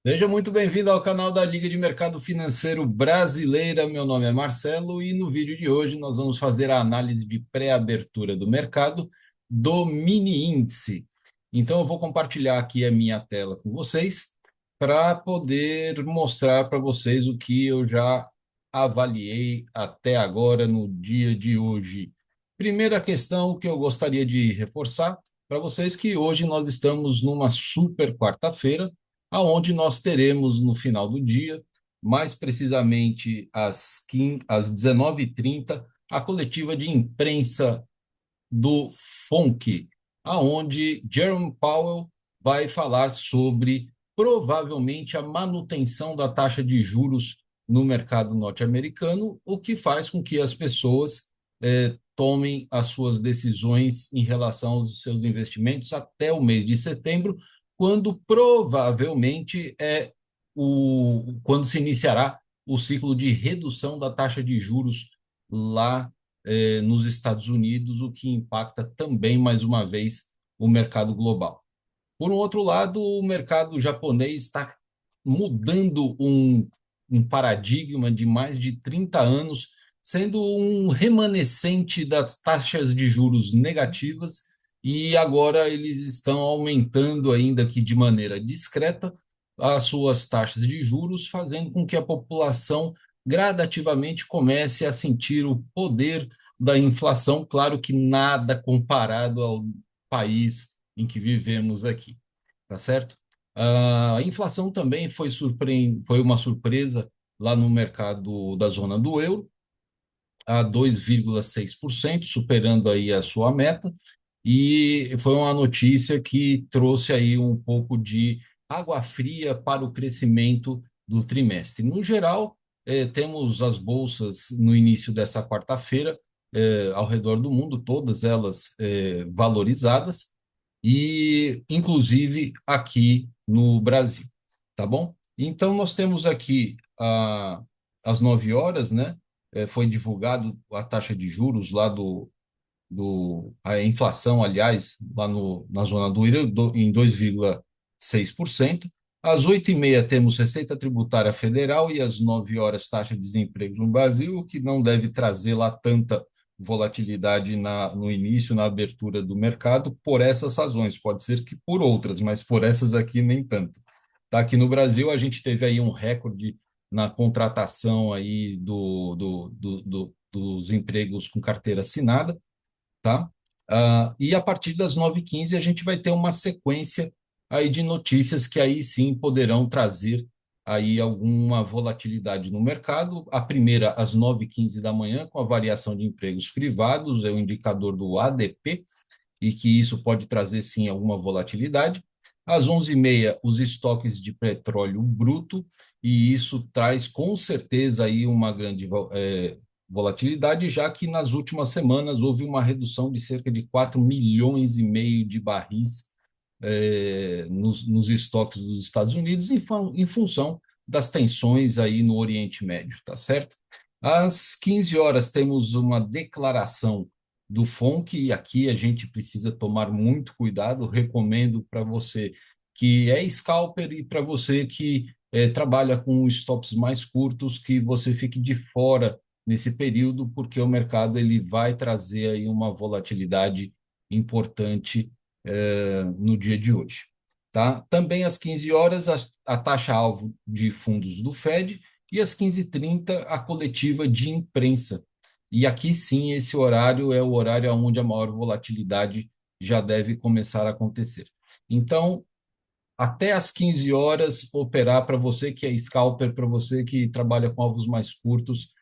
Seja muito bem-vindo ao canal da Liga de Mercado Financeiro Brasileira. Meu nome é Marcelo e no vídeo de hoje nós vamos fazer a análise de pré-abertura do mercado do mini índice. Então eu vou compartilhar aqui a minha tela com vocês para poder mostrar para vocês o que eu já avaliei até agora no dia de hoje. Primeira questão que eu gostaria de reforçar para vocês que hoje nós estamos numa super quarta-feira, aonde nós teremos no final do dia, mais precisamente às 19h30, a coletiva de imprensa do FONC, aonde Jerome Powell vai falar sobre provavelmente a manutenção da taxa de juros no mercado norte-americano, o que faz com que as pessoas tomem as suas decisões em relação aos seus investimentos até o mês de setembro, quando provavelmente quando se iniciará o ciclo de redução da taxa de juros lá nos Estados Unidos, o que impacta também, mais uma vez, o mercado global. Por um outro lado, o mercado japonês está mudando um paradigma de mais de 30 anos, sendo um remanescente das taxas de juros negativas, e agora eles estão aumentando, ainda que de maneira discreta, as suas taxas de juros, fazendo com que a população gradativamente comece a sentir o poder da inflação, claro que nada comparado ao país em que vivemos aqui, tá certo? A inflação também foi uma surpresa lá no mercado da zona do euro, a 2,6%, superando aí a sua meta, e foi uma notícia que trouxe aí um pouco de água fria para o crescimento do trimestre. No geral, temos as bolsas no início dessa quarta-feira, ao redor do mundo, todas elas valorizadas, e inclusive aqui no Brasil, tá bom? Então, nós temos aqui às 9 horas, né? Foi divulgado a taxa de juros lá a inflação, aliás, lá na zona do euro, em 2,6%. Às 8h30 temos Receita Tributária Federal e às 9 horas taxa de desemprego no Brasil, o que não deve trazer lá tanta volatilidade no início, na abertura do mercado, por essas razões. Pode ser que por outras, mas por essas aqui nem tanto. Tá, aqui no Brasil a gente teve aí um recorde na contratação aí dos empregos com carteira assinada, tá? E a partir das 9h15 a gente vai ter uma sequência aí de notícias que aí sim poderão trazer aí alguma volatilidade no mercado. A primeira às 9h15 da manhã, com a variação de empregos privados, é o indicador do ADP, e que isso pode trazer sim alguma volatilidade. Às 11h30, os estoques de petróleo bruto, e isso traz com certeza aí uma grande volatilidade, já que nas últimas semanas houve uma redução de cerca de 4,5 milhões de barris nos estoques dos Estados Unidos em função das tensões aí no Oriente Médio, tá certo? Às 15 horas temos uma declaração do FONC, e aqui a gente precisa tomar muito cuidado. Recomendo para você que é scalper e para você que trabalha com stops mais curtos, que você fique de fora nesse período, porque o mercado ele vai trazer aí uma volatilidade importante no dia de hoje. Tá? Também às 15 horas, a taxa-alvo de fundos do Fed, e às 15h30, a coletiva de imprensa. E aqui sim, esse horário é o horário onde a maior volatilidade já deve começar a acontecer. Então, até às 15 horas, operar para você que é scalper, para você que trabalha com alvos mais curtos,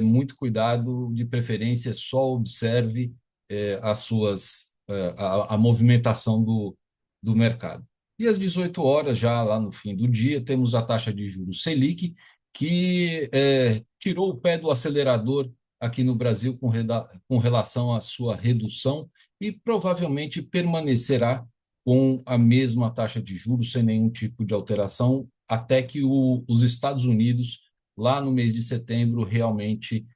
muito cuidado, de preferência, só observe a movimentação do mercado. E às 18 horas, já lá no fim do dia, temos a taxa de juros Selic, que tirou o pé do acelerador aqui no Brasil com relação à sua redução, e provavelmente permanecerá com a mesma taxa de juros, sem nenhum tipo de alteração, até que os Estados Unidos, lá no mês de setembro, realmente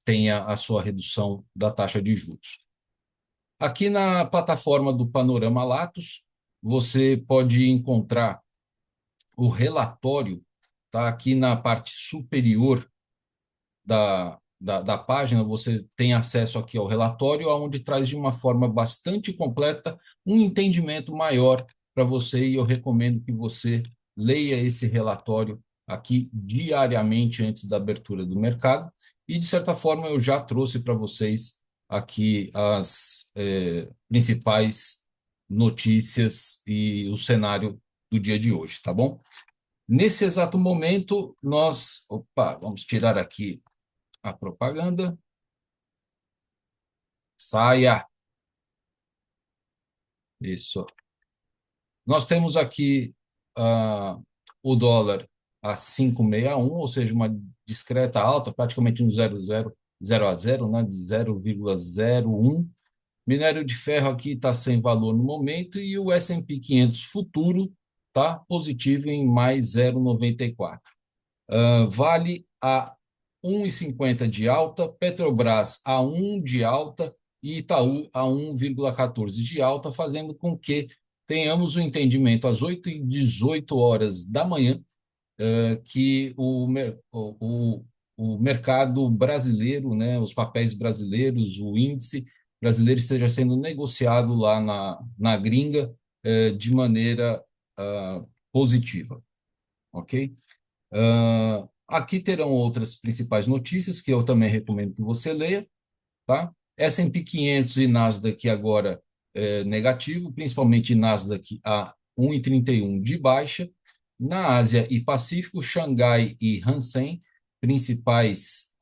tenha a sua redução da taxa de juros. Aqui na plataforma do Panorama Latos, você pode encontrar o relatório está aqui na parte superior da página. Você tem acesso aqui ao relatório, onde traz de uma forma bastante completa um entendimento maior para você, e eu recomendo que você leia esse relatório aqui diariamente antes da abertura do mercado. E, de certa forma, eu já trouxe para vocês aqui as principais notícias e o cenário do dia de hoje, tá bom? Nesse exato momento, vamos tirar aqui a propaganda. Saia. Isso. Nós temos aqui ah, o dólar a 5,61, ou seja, uma discreta alta, praticamente um 0 a 0, né, de 0,01. Minério de ferro aqui está sem valor no momento, e o S&P 500 futuro está positivo em mais 0,94. Vale a 1,50 de alta, Petrobras a 1 de alta e Itaú a 1,14 de alta, fazendo com que tenhamos o entendimento às 8h18 da manhã, que o mercado brasileiro, né, os papéis brasileiros, o índice brasileiro esteja sendo negociado lá na gringa, de maneira positiva, ok? Aqui terão outras principais notícias que eu também recomendo que você leia, tá? S&P 500 e Nasdaq agora negativo, principalmente Nasdaq a 1,31 de baixa. Na Ásia e Pacífico, Xangai e Hang principais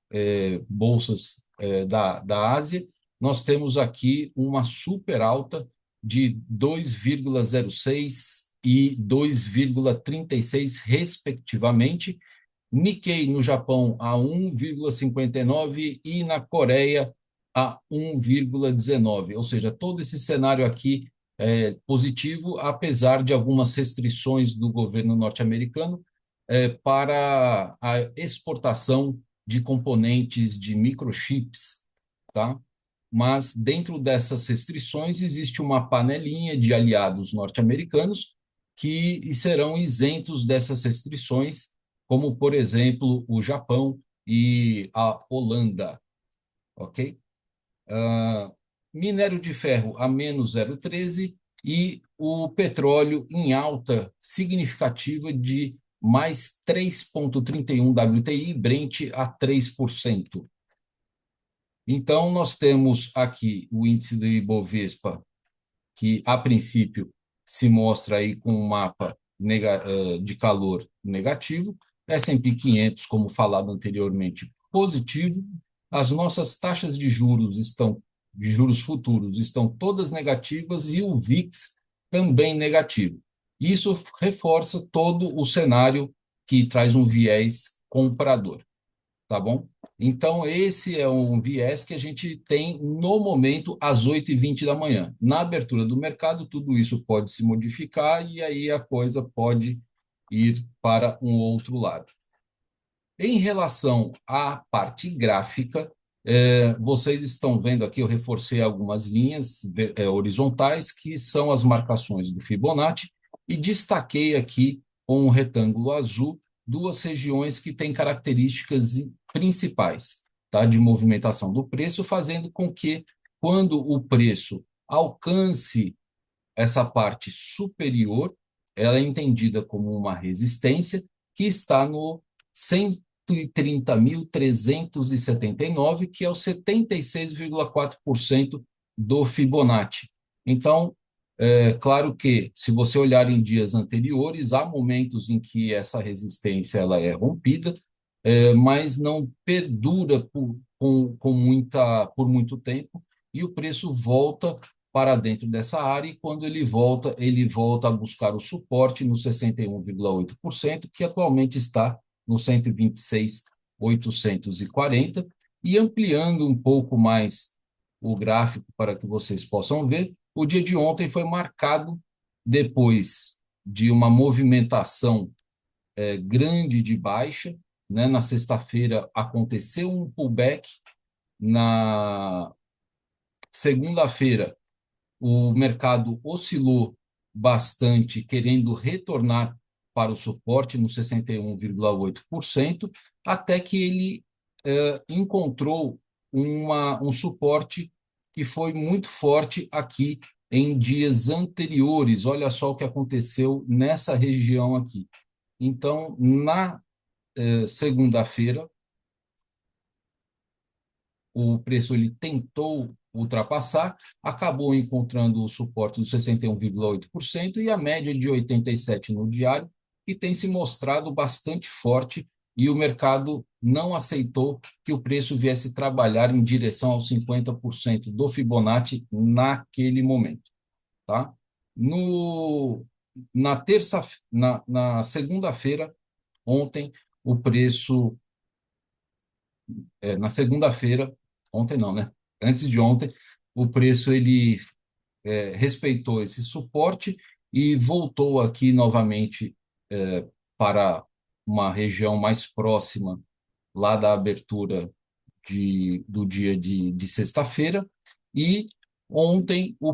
bolsas da Ásia, nós temos aqui uma super alta de 2,06 e 2,36, respectivamente. Nikkei no Japão a 1,59 e na Coreia a 1,19. Ou seja, todo esse cenário aqui é positivo, apesar de algumas restrições do governo norte-americano para a exportação de componentes de microchips, tá? Mas dentro dessas restrições existe uma panelinha de aliados norte-americanos que serão isentos dessas restrições, como, por exemplo, o Japão e a Holanda, ok? Uh, Minério de ferro a menos 0,13 e o petróleo em alta significativa de mais 3,31 WTI, Brent a 3%. Então, nós temos aqui o índice do Ibovespa, que a princípio se mostra aí com um mapa de calor negativo, S&P 500, como falado anteriormente, positivo. As nossas taxas de juros futuros estão todas negativas, e o VIX também negativo. Isso reforça todo o cenário que traz um viés comprador, tá bom? Então, esse é um viés que a gente tem no momento às 8h20 da manhã. Na abertura do mercado, tudo isso pode se modificar e aí a coisa pode ir para um outro lado. Em relação à parte gráfica, vocês estão vendo aqui, eu reforcei algumas linhas horizontais, que são as marcações do Fibonacci, e destaquei aqui com um retângulo azul duas regiões que têm características principais, tá, de movimentação do preço, fazendo com que, quando o preço alcance essa parte superior, ela é entendida como uma resistência que está no 130.379, que é o 76,4% do Fibonacci. Então, claro que, se você olhar em dias anteriores, há momentos em que essa resistência ela é rompida, mas não perdura por muito tempo, e o preço volta para dentro dessa área, e quando ele volta a buscar o suporte no 61,8%, que atualmente está no 126.840, e ampliando um pouco mais o gráfico para que vocês possam ver, o dia de ontem foi marcado, depois de uma movimentação grande de baixa, né? Na sexta-feira aconteceu um pullback, na segunda-feira o mercado oscilou bastante, querendo retornar para o suporte no 61,8%, até que ele encontrou um suporte que foi muito forte aqui em dias anteriores. Olha só o que aconteceu nessa região aqui. Então, na segunda-feira, o preço ele tentou ultrapassar, acabou encontrando o suporte dos 61,8% e a média de 87 no diário, que tem se mostrado bastante forte, e o mercado não aceitou que o preço viesse trabalhar em direção aos 50% do Fibonacci naquele momento, tá? No, na segunda-feira, ontem, o preço na segunda-feira, ontem não, né? Antes de ontem, o preço ele respeitou esse suporte e voltou aqui novamente para uma região mais próxima lá da abertura do dia de sexta-feira. E ontem o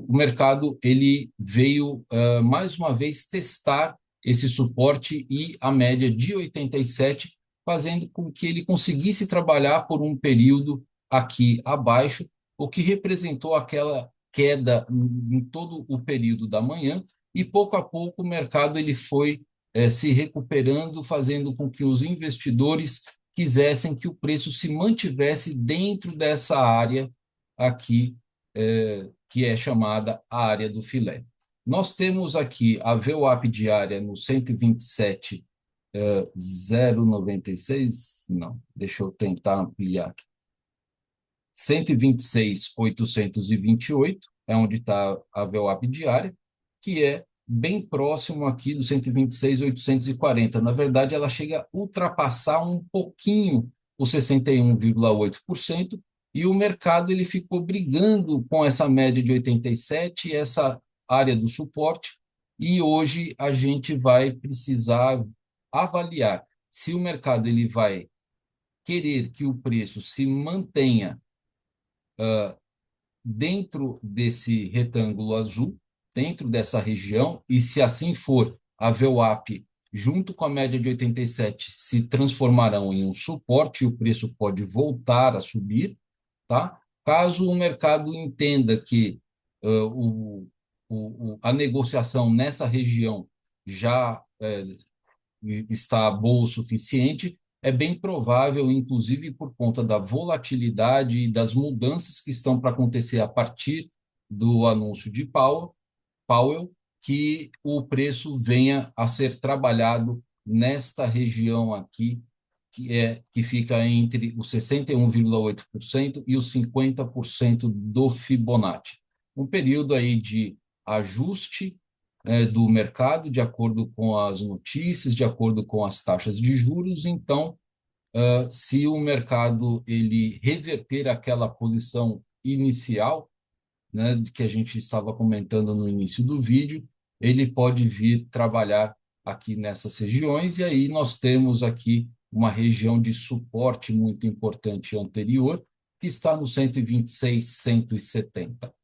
mercado ele veio mais uma vez testar esse suporte e a média de 87, fazendo com que ele conseguisse trabalhar por um período aqui abaixo, o que representou aquela queda em todo o período da manhã, e pouco a pouco o mercado ele foi se recuperando, fazendo com que os investidores quisessem que o preço se mantivesse dentro dessa área aqui, que é chamada a área do filé. Nós temos aqui a VWAP diária no 127,096, não, deixa eu tentar ampliar aqui. 126,828 é onde está a VWAP diária, que é bem próximo aqui do 126,840. Na verdade, ela chega a ultrapassar um pouquinho o 61,8%, e o mercado ele ficou brigando com essa média de 87, essa área do suporte, e hoje a gente vai precisar avaliar se o mercado ele vai querer que o preço se mantenha dentro desse retângulo azul, dentro dessa região, e se assim for, a VWAP, junto com a média de 87, se transformarão em um suporte e o preço pode voltar a subir, tá? Caso o mercado entenda que a negociação nessa região já está boa o suficiente, é bem provável, inclusive por conta da volatilidade e das mudanças que estão para acontecer a partir do anúncio de Powell, que o preço venha a ser trabalhado nesta região aqui, que fica entre os 61,8% e os 50% do Fibonacci. Um período aí de ajuste do mercado, de acordo com as notícias, de acordo com as taxas de juros. Então, se o mercado ele reverter aquela posição inicial, né, que a gente estava comentando no início do vídeo, ele pode vir trabalhar aqui nessas regiões, e aí nós temos aqui uma região de suporte muito importante anterior, que está no 126, 170,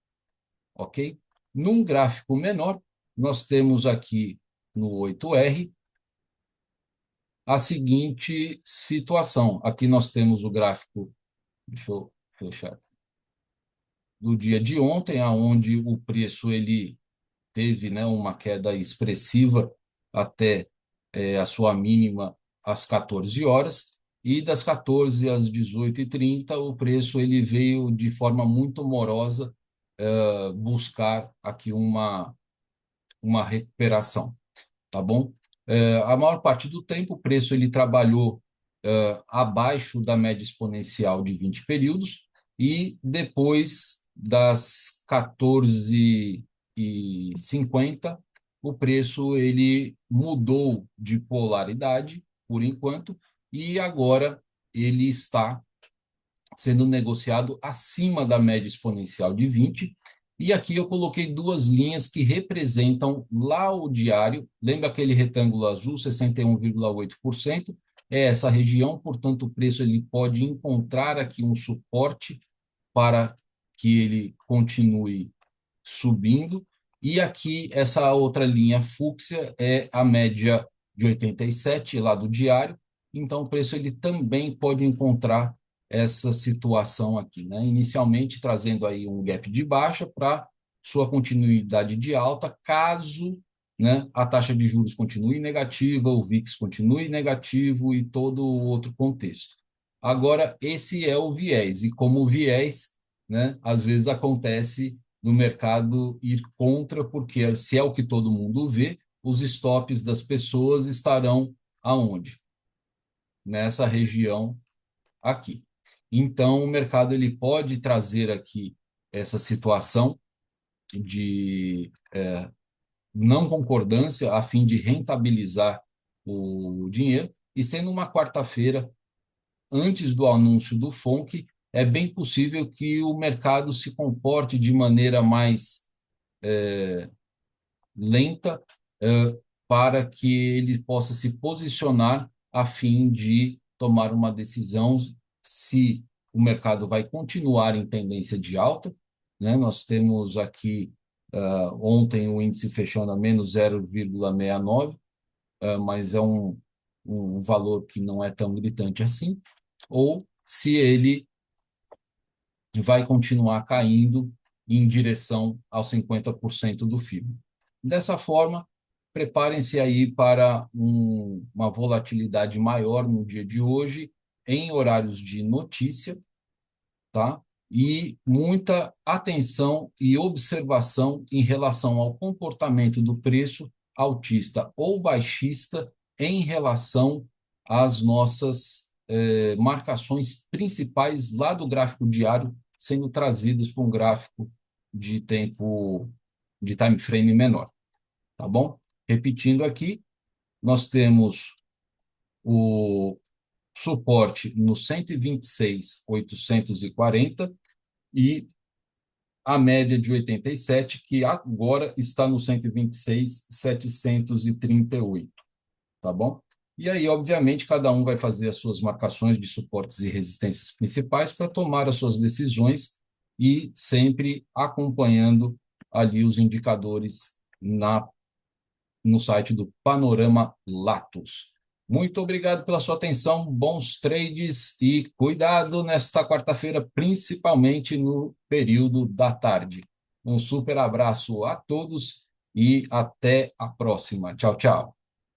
ok? Num gráfico menor, nós temos aqui no 8R a seguinte situação. Aqui nós temos o gráfico, deixa eu fechar, do dia de ontem, aonde o preço ele teve, né, uma queda expressiva até a sua mínima às 14 horas, e das 14 às 18h30 o preço ele veio de forma muito morosa buscar aqui uma recuperação, tá bom? A maior parte do tempo o preço ele trabalhou abaixo da média exponencial de 20 períodos, e depois das 14h50 o preço ele mudou de polaridade por enquanto, e agora ele está sendo negociado acima da média exponencial de 20. E aqui eu coloquei duas linhas que representam lá o diário. Lembra aquele retângulo azul, 61,8%? É essa região, portanto, o preço ele pode encontrar aqui um suporte para que ele continue subindo. E aqui, essa outra linha fúcsia é a média de 87 lá do diário. Então, o preço ele também pode encontrar essa situação aqui, né? Inicialmente trazendo aí um gap de baixa para sua continuidade de alta, caso, né, a taxa de juros continue negativa, o VIX continue negativo e todo o outro contexto. Agora, esse é o viés, e como o viés, né, às vezes acontece no mercado ir contra, porque se é o que todo mundo vê, os stops das pessoas estarão aonde? Nessa região aqui. Então, o mercado ele pode trazer aqui essa situação de não concordância a fim de rentabilizar o dinheiro, e sendo uma quarta-feira antes do anúncio do FONC, é bem possível que o mercado se comporte de maneira mais lenta, para que ele possa se posicionar a fim de tomar uma decisão se o mercado vai continuar em tendência de alta, né? Nós temos aqui ontem o índice fechando a menos 0,69, mas é um valor que não é tão gritante assim, ou se ele vai continuar caindo em direção aos 50% do FIBO. Dessa forma, preparem-se aí para uma volatilidade maior no dia de hoje, em horários de notícia, tá? E muita atenção e observação em relação ao comportamento do preço altista ou baixista em relação às nossas marcações principais lá do gráfico diário, sendo trazidas para um gráfico de tempo, de time frame menor, tá bom? Repetindo aqui, nós temos o suporte no 126.840 e a média de 87, que agora está no 126.738, tá bom? E aí, obviamente, cada um vai fazer as suas marcações de suportes e resistências principais para tomar as suas decisões e sempre acompanhando ali os indicadores no site do Panorama Latos. Muito obrigado pela sua atenção, bons trades e cuidado nesta quarta-feira, principalmente no período da tarde. Um super abraço a todos e até a próxima. Tchau, tchau.